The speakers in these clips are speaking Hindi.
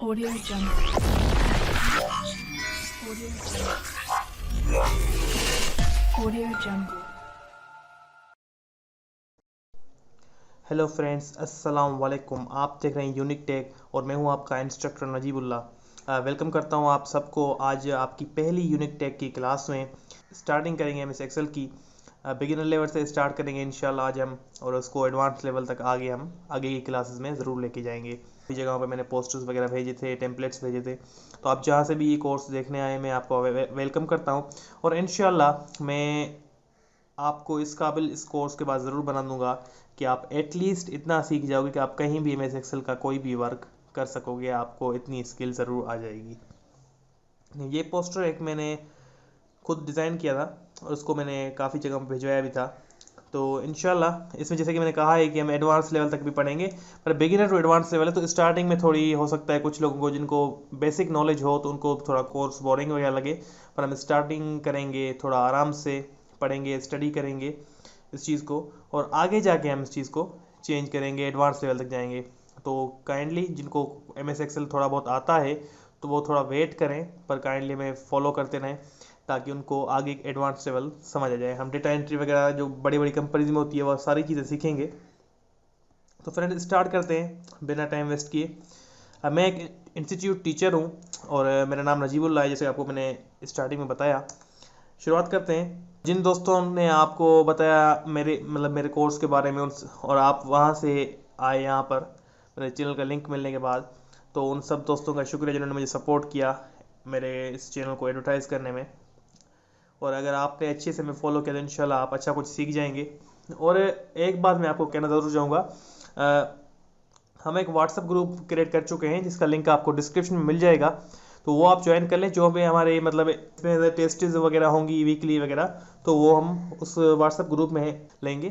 Audio Jungle. Audio Jungle. Audio Jungle. Hello friends, अस्सलाम वालेकुम। आप देख रहे हैं यूनिक टेक और मैं हूं आपका इंस्ट्रक्टर नजीबुल्लाह। वेलकम करता हूं आप सबको आज आपकी पहली यूनिक टेक की क्लास में। स्टार्टिंग करेंगे एमएस एक्सेल की। बिगिनर लेवल से स्टार्ट करेंगे इंशाल्लाह आज हम, और उसको एडवांस लेवल तक आगे की क्लासेस में ज़रूर लेके जाएंगे। कई जगहों पे मैंने पोस्टर्स वगैरह भेजे थे, टेम्पलेट्स भेजे थे, तो आप जहाँ से भी ये कोर्स देखने आए मैं आपको वेलकम करता हूँ। और इंशाल्लाह मैं आपको इस काबिल इस कोर्स के बाद ज़रूर बना दूंगा कि आप एटलीस्ट इतना सीख जाओगे कि आप कहीं भी एमएस एक्सेल का कोई भी वर्क कर सकोगे। आपको इतनी स्किल ज़रूर आ जाएगी। ये पोस्टर एक मैंने खुद डिज़ाइन किया था और उसको मैंने काफ़ी जगह पर भिजवाया भी था। तो इंशाल्लाह इसमें जैसे कि मैंने कहा है कि हम एडवांस लेवल तक भी पढ़ेंगे, पर बिगिनर टू एडवांस लेवल है, तो स्टार्टिंग में थोड़ी हो सकता है कुछ लोगों को जिनको बेसिक नॉलेज हो तो उनको थोड़ा कोर्स बोरिंग वगैरह लगे। पर हम स्टार्टिंग करेंगे, थोड़ा आराम से पढ़ेंगे, स्टडी करेंगे इस चीज़ को, और आगे जाके हम इस चीज़ को चेंज करेंगे, एडवांस लेवल तक जाएंगे। तो काइंडली जिनको एम एस एक्सेल थोड़ा बहुत आता है तो वो थोड़ा वेट करें, पर काइंडली में फॉलो करते रहें ताकि उनको आगे एडवांस लेवल समझ आ जाए। हम डेटा एंट्री वगैरह जो बड़ी बड़ी कंपनीज में होती है वो सारी चीज़ें सीखेंगे। तो फ्रेंड स्टार्ट करते हैं बिना टाइम वेस्ट किए। मैं एक इंस्टीट्यूट टीचर हूँ और मेरा नाम नजीबुल्लाह है, जैसे आपको मैंने स्टार्टिंग में बताया। शुरुआत करते हैं। जिन दोस्तों ने आपको बताया मेरे कोर्स के बारे में और आप वहाँ से आए यहाँ पर मेरे चैनल का लिंक मिलने के बाद, तो उन सब दोस्तों का शुक्रिया जिन्होंने मुझे सपोर्ट किया मेरे इस चैनल को एडवर्टाइज़ करने में। और अगर आपने अच्छे से मैं फॉलो किया तो इंशाल्लाह आप अच्छा कुछ सीख जाएंगे। और एक बात मैं आपको कहना ज़रूर चाहूँगा, हम एक व्हाट्सएप ग्रुप क्रिएट कर चुके हैं जिसका लिंक आपको डिस्क्रिप्शन में मिल जाएगा। तो वो आप ज्वाइन कर लें। जो भी हमारे मतलब इसमें टेस्टेज वगैरह होंगी वीकली वगैरह, तो वो हम उस व्हाट्सएप ग्रुप में लेंगे,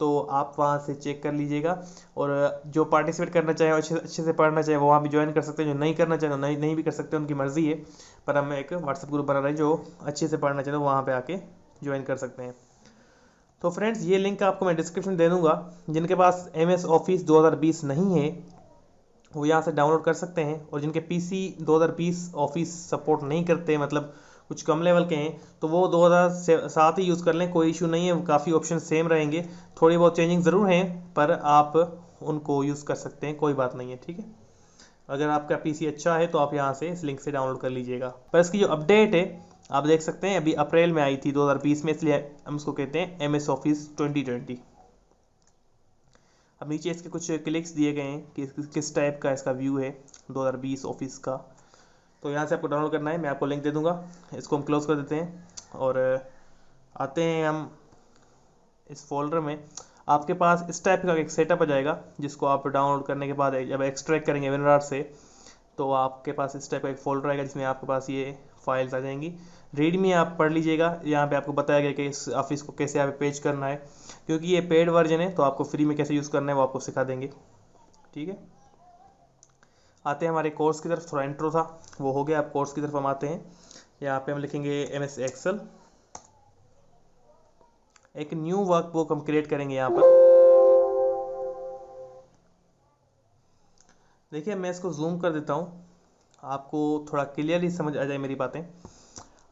तो आप वहाँ से चेक कर लीजिएगा। और जो पार्टिसिपेट करना चाहे, अच्छे अच्छे से पढ़ना चाहे, वो वहाँ भी ज्वाइन कर सकते हैं। जो नहीं करना चाहे, नहीं भी कर सकते, उनकी मर्ज़ी है। पर हम एक व्हाट्सएप ग्रुप बना रहे हैं, जो अच्छे से पढ़ना चाहते हैं वहाँ पर आके ज्वाइन कर सकते हैं। तो फ्रेंड्स ये लिंक आपको मैं डिस्क्रिप्शन दे दूंगा। जिनके पास एम एस ऑफिस 2020 नहीं है वो यहाँ से डाउनलोड कर सकते हैं, और जिनके पीसी 2020 ऑफिस सपोर्ट नहीं करते, मतलब कुछ कम लेवल के हैं, तो वो 2007 ही यूज़ कर लें, कोई इशू नहीं है। काफ़ी ऑप्शन सेम रहेंगे, थोड़ी बहुत चेंजिंग ज़रूर हैं, पर आप उनको यूज़ कर सकते हैं, कोई बात नहीं है, ठीक है। अगर आपका पीसी अच्छा है तो आप यहाँ से इस लिंक से डाउनलोड कर लीजिएगा। पर इसकी जो अपडेट है आप देख सकते हैं, अभी अप्रैल में आई थी 2020 में, इसलिए हम इसको कहते हैं एम एस ऑफिस 2020। अब नीचे इसके कुछ क्लिक्स दिए गए हैं कि किस टाइप का इसका व्यू है 2020 ऑफिस का। तो यहाँ से आपको डाउनलोड करना है, मैं आपको लिंक दे दूँगा। इसको हम क्लोज़ कर देते हैं और आते हैं हम इस फोल्डर में। आपके पास इस टाइप का एक सेटअप आ जाएगा, जिसको आप डाउनलोड करने के बाद जब एक्सट्रैक्ट करेंगे वेनरार से, तो आपके पास इस टाइप का एक फोल्डर आएगा जिसमें आपके पास ये फाइल्स आ जाएंगी। रीडमी आप पढ़ लीजिएगा, यहाँ पे आपको बताया गया कि इस ऑफिस को कैसे आप पेज करना है, क्योंकि ये पेड वर्जन है तो आपको फ्री में कैसे यूज़ करना है वो आपको सिखा देंगे, ठीक है। आते हैं हमारे कोर्स की तरफ। थोड़ा इंट्रो था वो हो गया, अब कोर्स की तरफ हम आते हैं। यहाँ पे हम लिखेंगे एम एस एक्सेल। एक न्यू वर्कबुक हम क्रिएट करेंगे यहाँ पर। देखिए मैं इसको जूम कर देता हूँ, आपको थोड़ा क्लियरली समझ आ जाए मेरी बातें।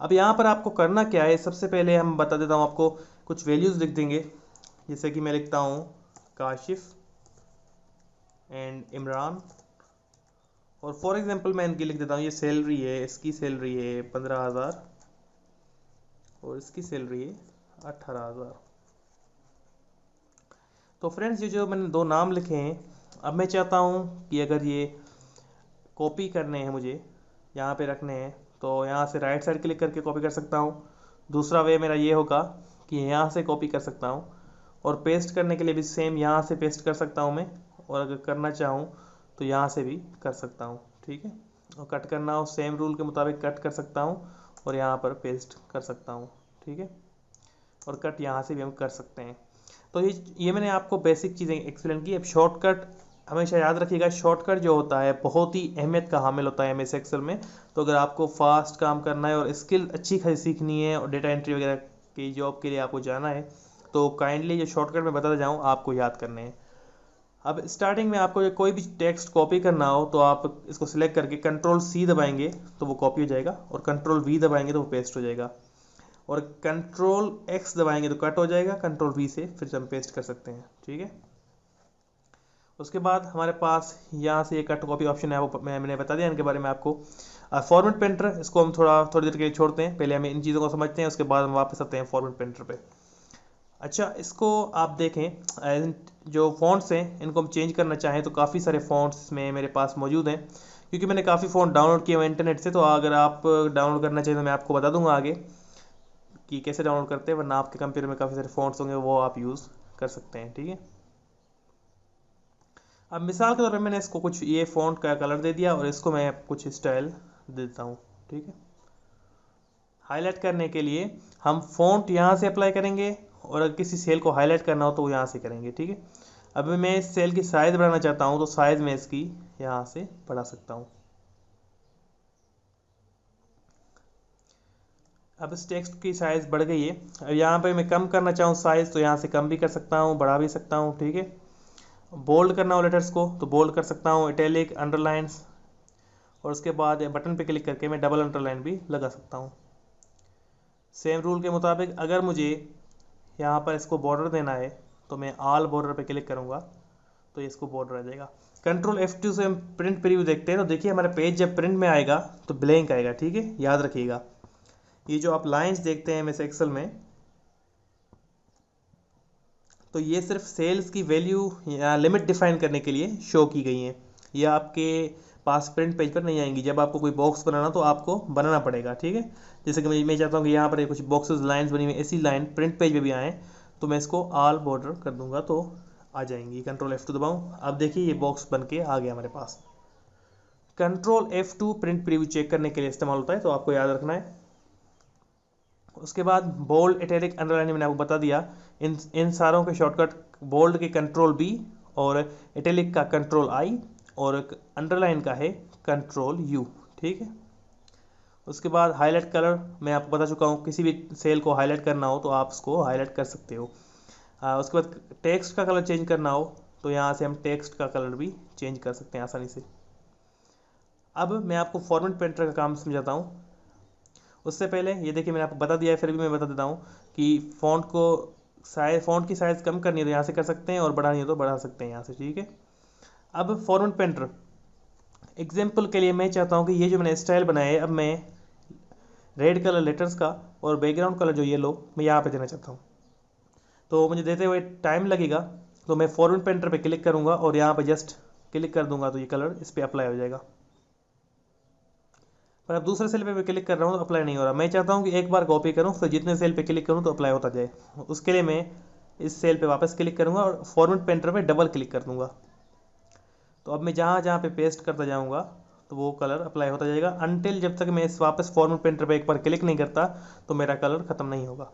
अब यहाँ पर आपको करना क्या है, सबसे पहले हम बता देता हूँ आपको, कुछ वैल्यूज़ लिख देंगे। जैसे कि मैं लिखता हूँ काशिफ एंड इमरान, और फॉर एग्जांपल मैं इनकी लिख देता हूँ, ये सैलरी है, इसकी सैलरी है 15,000 और इसकी सैलरी है 18,000। तो फ्रेंड्स ये जो मैंने दो नाम लिखे हैं, अब मैं चाहता हूँ कि अगर ये कॉपी करने हैं मुझे, यहाँ पे रखने हैं, तो यहाँ से राइट साइड क्लिक करके कॉपी कर सकता हूँ। दूसरा वे मेरा ये होगा कि यहाँ से कॉपी कर सकता हूँ, और पेस्ट करने के लिए भी सेम यहाँ से पेस्ट कर सकता हूँ मैं, और अगर करना चाहूँ तो यहाँ से भी कर सकता हूँ, ठीक है। और कट करना हो सेम रूल के मुताबिक कट कर सकता हूँ और यहाँ पर पेस्ट कर सकता हूँ, ठीक है। और कट यहाँ से भी हम कर सकते हैं। तो ये मैंने आपको बेसिक चीज़ें एक्सप्लेन की। अब शॉर्टकट हमेशा याद रखिएगा, शॉर्टकट जो होता है बहुत ही अहमियत का हामिल होता है एमएस एक्सेल में। तो अगर आपको फास्ट काम करना है और स्किल अच्छी खासी सीखनी है और डेटा एंट्री वगैरह की जॉब के लिए आपको जाना है, तो काइंडली जो शॉर्टकट मैं बताता जाऊँ आपको याद करने हैं। अब स्टार्टिंग में आपको ये कोई भी टेक्स्ट कॉपी करना हो तो आप इसको सिलेक्ट करके कंट्रोल सी दबाएंगे तो वो कॉपी हो जाएगा, और कंट्रोल वी दबाएंगे तो वो पेस्ट हो जाएगा, और कंट्रोल एक्स दबाएंगे तो कट हो जाएगा, कंट्रोल वी से फिर से हम पेस्ट कर सकते हैं। ठीक है, उसके बाद हमारे पास यहाँ से ये कट कॉपी ऑप्शन है, वो मैंने बता दिया इनके बारे में आपको। फॉर्मेट पेंटर, इसको हम थोड़ी देर के लिए छोड़ते हैं, पहले हम इन चीज़ों को समझते हैं, उसके बाद हम वापस आते हैं फॉर्मेट पेंटर पे। अच्छा, इसको आप देखें, जो फ़ॉन्ट्स हैं इनको हम चेंज करना चाहें तो काफ़ी सारे फ़ॉन्ट्स में मेरे पास मौजूद हैं, क्योंकि मैंने काफ़ी फ़ॉन्ट डाउनलोड किए हुए इंटरनेट से। तो अगर आप डाउनलोड करना चाहिए तो मैं आपको बता दूंगा आगे कि कैसे डाउनलोड करते हैं, वरना आपके कंप्यूटर में काफ़ी सारे फ़ॉन्ट्स होंगे, वो आप यूज़ कर सकते हैं। ठीक है, अब मिसाल के तौर पे मैंने इसको कुछ ये फ़ॉन्ट का कलर दे दिया और इसको मैं कुछ स्टाइल देता हूँ। ठीक है, हाईलाइट करने के लिए हम फ़ॉन्ट यहाँ से अप्लाई करेंगे, और अगर किसी सेल को हाईलाइट करना हो तो वो यहाँ से करेंगे। ठीक है, अब मैं इस सेल की साइज़ बढ़ाना चाहता हूँ तो साइज़ में इसकी यहाँ से बढ़ा सकता हूँ। अब इस टेक्स्ट की साइज़ बढ़ गई है। अब यहाँ पे मैं कम करना चाहूँ साइज़ तो यहाँ से कम भी कर सकता हूँ, बढ़ा भी सकता हूँ। ठीक है, बोल्ड करना हो लेटर्स को तो बोल्ड कर सकता हूँ, इटैलिक, अंडरलाइंस, और उसके बाद बटन पे क्लिक करके मैं डबल अंडरलाइन भी लगा सकता हूँ। सेम रूल के मुताबिक अगर मुझे यहाँ पर इसको बॉर्डर देना है तो मैं ऑल बॉर्डर पे क्लिक करूँगा तो इसको बॉर्डर आ जाएगा। कंट्रोल F2 से हम प्रिंट प्रीव्यू देखते हैं तो देखिए हमारा पेज जब प्रिंट में आएगा तो ब्लैंक आएगा। ठीक है, याद रखिएगा, ये जो आप लाइंस देखते हैं मिस एक्सेल में, तो ये सिर्फ सेल्स की वैल्यू या लिमिट डिफाइन करने के लिए शो की गई हैं। ये आपके पास प्रिंट पेज पर नहीं आएंगी। जब आपको कोई बॉक्स बनाना तो आपको बनाना पड़ेगा। ठीक है, जैसे कि मैं चाहता हूँ कि यहाँ पर कुछ बॉक्सेस लाइंस बनी हुई, ऐसी लाइन प्रिंट पेज पे भी आए, तो मैं इसको ऑल बॉर्डर कर दूंगा तो आ जाएंगी। कंट्रोल F2 दबाऊँ, अब देखिए ये बॉक्स बन के आ गया हमारे पास। Control F2 print preview check करने के लिए इस्तेमाल होता है, तो आपको याद रखना है। उसके बाद बोल्ड, इटैलिक, अंडरलाइन मैंने आपको बता दिया। इन सारों के शॉर्टकट बोल्ड के कंट्रोल बी, और इटैलिक का कंट्रोल आई, और अंडरलाइन का है कंट्रोल यू। ठीक है, उसके बाद हाईलाइट कलर मैं आपको बता चुका हूँ, किसी भी सेल को हाईलाइट करना हो तो आप उसको हाईलाइट कर सकते हो। उसके बाद टेक्स्ट का कलर चेंज करना हो तो यहाँ से हम टेक्स्ट का कलर भी चेंज कर सकते हैं आसानी से। अब मैं आपको फॉर्मेट पेंटर का काम समझाता हूँ। उससे पहले ये देखिए मैंने आपको बता दिया है, फिर भी मैं बता देता हूँ कि फ़ॉन्ट की साइज़ कम करनी है तो यहाँ से कर सकते हैं, और बढ़ानी है तो बढ़ा सकते हैं यहाँ से। ठीक है, अब फॉर्मेट पेंटर एग्जाम्पल के लिए मैं चाहता हूँ कि ये जो मैंने स्टाइल बनाया है, अब मैं रेड कलर लेटर्स का और बैकग्राउंड कलर जो येलो मैं यहाँ पे देना चाहता हूँ, तो मुझे देते हुए टाइम लगेगा। तो मैं फॉर्मेट पेंटर पे क्लिक करूँगा और यहाँ पे जस्ट क्लिक कर दूंगा तो ये कलर इस पर अप्लाई हो जाएगा। पर अब दूसरे सेल पे मैं क्लिक कर रहा हूँ तो अप्लाई नहीं हो रहा। मैं चाहता हूँ कि एक बार कॉपी करूँ फिर जितने सेल पे क्लिक करूँ तो अप्लाई होता जाए। उसके लिए मैं इस सेल पे वापस क्लिक करूँगा और फॉर्मेट पेंटर पे डबल क्लिक कर दूँगा। तो अब मैं जहाँ जहाँ पे पेस्ट करता जाऊँगा तो वो कलर अप्लाई होता जाएगा, अनटिल जब तक मैं इस वापस फॉर्मेट पेंटर पे एक बार क्लिक नहीं करता तो मेरा कलर ख़त्म नहीं होगा।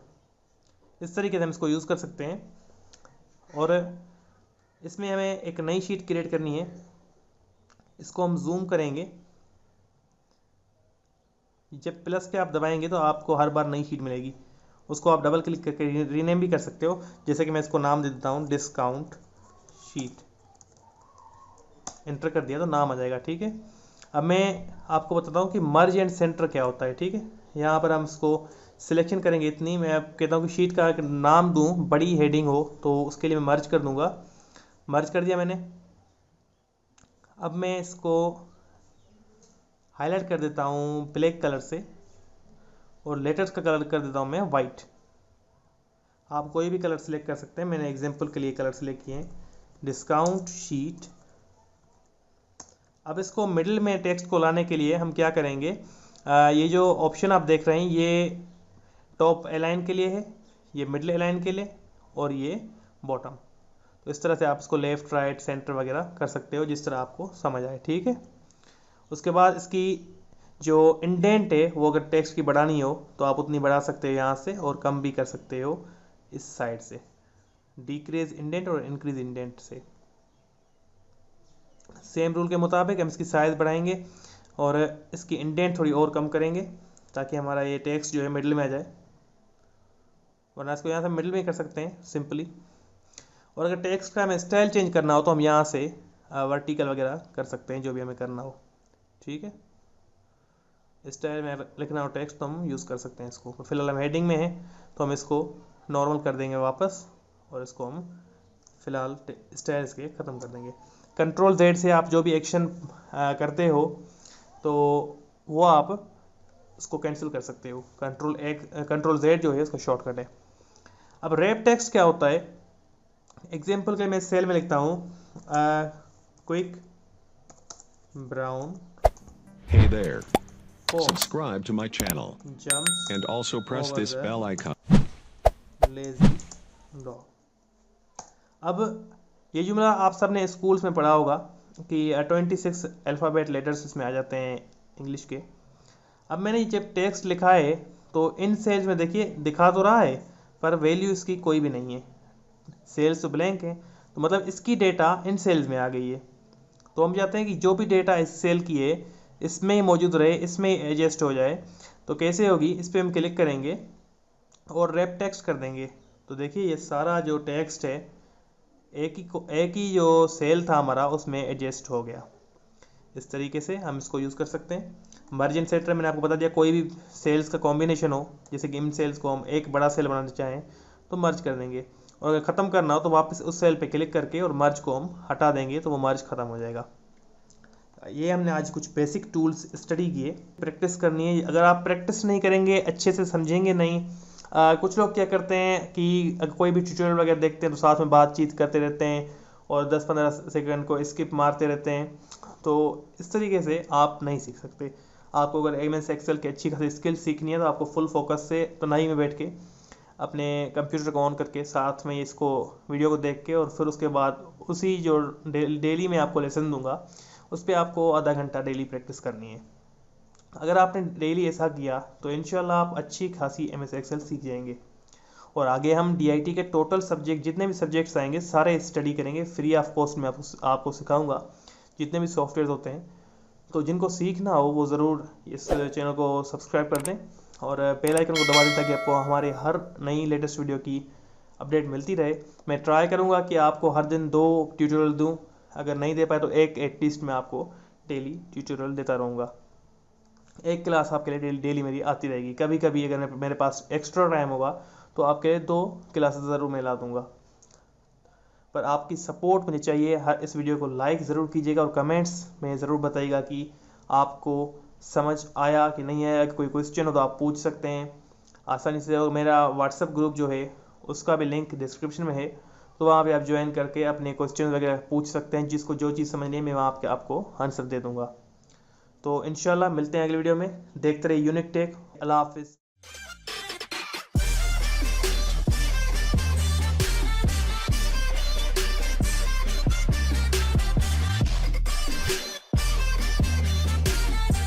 इस तरीके से हम इसको यूज़ कर सकते हैं। और इसमें हमें एक नई शीट क्रिएट करनी है, इसको हम जूम करेंगे। जब प्लस पे आप दबाएंगे तो आपको हर बार नई शीट मिलेगी, उसको आप डबल क्लिक करके रीनेम भी कर सकते हो। जैसे कि मैं इसको नाम दे देता हूँ डिस्काउंट शीट, इंटर कर दिया तो नाम आ जाएगा। ठीक है, अब मैं आपको बताता हूँ कि मर्ज एंड सेंटर क्या होता है। ठीक है, यहाँ पर हम इसको सिलेक्शन करेंगे इतनी, मैं अब कहता हूँ कि शीट का एक नाम दूँ, बड़ी हेडिंग हो, तो उसके लिए मैं मर्ज कर दूंगा। मर्ज कर दिया मैंने। अब मैं इसको हाईलाइट कर देता हूँ ब्लैक कलर से, और लेटर्स का कलर कर देता हूँ मैं वाइट। आप कोई भी कलर सिलेक्ट कर सकते हैं, मैंने एग्जांपल के लिए कलर सिलेक्ट किए हैं, डिस्काउंट शीट। अब इसको मिडिल में टेक्स्ट को लाने के लिए हम क्या करेंगे, ये जो ऑप्शन आप देख रहे हैं ये टॉप अलाइन के लिए है, ये मिडिल अलाइन के लिए, और ये बॉटम। तो इस तरह से आप इसको लेफ़्ट राइट सेंटर वगैरह कर सकते हो जिस तरह आपको समझ आए। ठीक है, उसके बाद इसकी जो इंडेंट है वो अगर टेक्स्ट की बढ़ानी हो तो आप उतनी बढ़ा सकते हो यहाँ से, और कम भी कर सकते हो इस साइड से, डिक्रीज इंडेंट और इंक्रीज इंडेंट से। सेम रूल के मुताबिक हम इसकी साइज़ बढ़ाएंगे और इसकी इंडेंट थोड़ी और कम करेंगे ताकि हमारा ये टेक्स्ट जो है मिडिल में आ जाए, वरना इसको यहाँ से मिडिल में कर सकते हैं सिंपली। और अगर टेक्स्ट का हमें स्टाइल चेंज करना हो तो हम यहाँ से वर्टिकल वगैरह कर सकते हैं, जो भी हमें करना हो। ठीक है, स्टाइल में लिखना हो टेक्स्ट तो हम यूज़ कर सकते हैं इसको। फिलहाल हम हेडिंग में है तो हम इसको नॉर्मल कर देंगे वापस, और इसको हम फिलहाल स्टाइल्स के ख़त्म कर देंगे। कंट्रोल जेड से आप जो भी एक्शन करते हो तो वो आप उसको कैंसिल कर सकते हो। कंट्रोल जेड जो है इसका शॉर्टकट है। अब रैप टेक्स्ट क्या होता है, एग्जाम्पल के मैं सेल में लिखता हूँ quick brown Hey there. fox Subscribe to my channel jumps and also press over this the bell icon. lazy dog। अब ये जुमला आप सबने स्कूल्स में पढ़ा होगा कि 26 अल्फ़ाबेट लेटर्स इसमें आ जाते हैं इंग्लिश के। अब मैंने जब टेक्स्ट लिखा है तो इन सेल्स में देखिए दिखा तो रहा है पर वैल्यू इसकी कोई भी नहीं है, सेल्स तो ब्लैंक है, तो मतलब इसकी डेटा इन सेल्स में आ गई है। तो हम चाहते हैं कि जो भी डेटा इस सेल की है इसमें ही मौजूद रहे, इसमें ही एडजस्ट हो जाए। तो कैसे होगी, इस पर हम क्लिक करेंगे और रैप टेक्स्ट कर देंगे। तो देखिए ये सारा जो टेक्स्ट है एक ही जो सेल था हमारा उसमें एडजस्ट हो गया। इस तरीके से हम इसको यूज़ कर सकते हैं। मर्ज इन सेटर मैंने आपको बता दिया, कोई भी सेल्स का कॉम्बिनेशन हो, जैसे कि इन सेल्स को हम एक बड़ा सेल बनाना चाहें तो मर्ज कर देंगे, और अगर ख़त्म करना हो तो वापस उस सेल पे क्लिक करके और मर्ज को हम हटा देंगे तो वो मर्ज ख़त्म हो जाएगा। ये हमने आज कुछ बेसिक टूल्स स्टडी किए, प्रैक्टिस करनी है। अगर आप प्रैक्टिस नहीं करेंगे, अच्छे से समझेंगे नहीं, कुछ लोग क्या करते हैं कि अगर कोई भी ट्यूटोरियल वगैरह देखते हैं तो साथ में बातचीत करते रहते हैं और 10-15 सेकंड को स्किप मारते रहते हैं, तो इस तरीके से आप नहीं सीख सकते। आपको अगर एमएस एक्सेल की अच्छी खासी स्किल सीखनी है तो आपको फुल फोकस से तनाई में बैठ के अपने कंप्यूटर को ऑन करके साथ में इसको वीडियो को देख के और फिर उसके बाद उसी जो डेली में आपको लेसन दूंगा उस पर आपको आधा घंटा डेली प्रैक्टिस करनी है। अगर आपने डेली ऐसा किया तो इंशाल्लाह आप अच्छी खासी एमएस एक्सेल सीख जाएंगे। और आगे हम डीआईटी के टोटल सब्जेक्ट जितने भी सब्जेक्ट्स आएंगे सारे स्टडी करेंगे, फ्री ऑफ कॉस्ट में आपको सिखाऊंगा जितने भी सॉफ्टवेयर होते हैं। तो जिनको सीखना हो वो ज़रूर इस चैनल को सब्सक्राइब कर दें और बेल आइकन को दबा दें ताकि आपको हमारे हर नई लेटेस्ट वीडियो की अपडेट मिलती रहे। मैं ट्राई करूँगा कि आपको हर दिन 2 ट्यूटोरियल दूँ, अगर नहीं दे पाए तो एक एटलीस्ट मैं आपको डेली ट्यूटोरियल देता रहूँगा। एक क्लास आपके लिए डेली मेरी आती रहेगी। कभी कभी अगर मेरे पास एक्स्ट्रा टाइम होगा तो आपके लिए 2 क्लासेस ज़रूर मैं ला दूँगा। पर आपकी सपोर्ट मुझे चाहिए। हर इस वीडियो को लाइक ज़रूर कीजिएगा और कमेंट्स में ज़रूर बताइएगा कि आपको समझ आया कि नहीं आया। कोई क्वेश्चन हो तो आप पूछ सकते हैं आसानी से। और मेरा व्हाट्सएप ग्रुप जो है उसका भी लिंक डिस्क्रिप्शन में है, तो वहाँ पे आप ज्वाइन करके अपने क्वेश्चन वगैरह पूछ सकते हैं। जिसको जो चीज़ समझनी है मैं वहाँ पे आपको आंसर दे दूँगा। तो इंशाल्लाह मिलते हैं अगले वीडियो में। देखते रहिए यूनिक टेक। अल्लाह हाफिज़।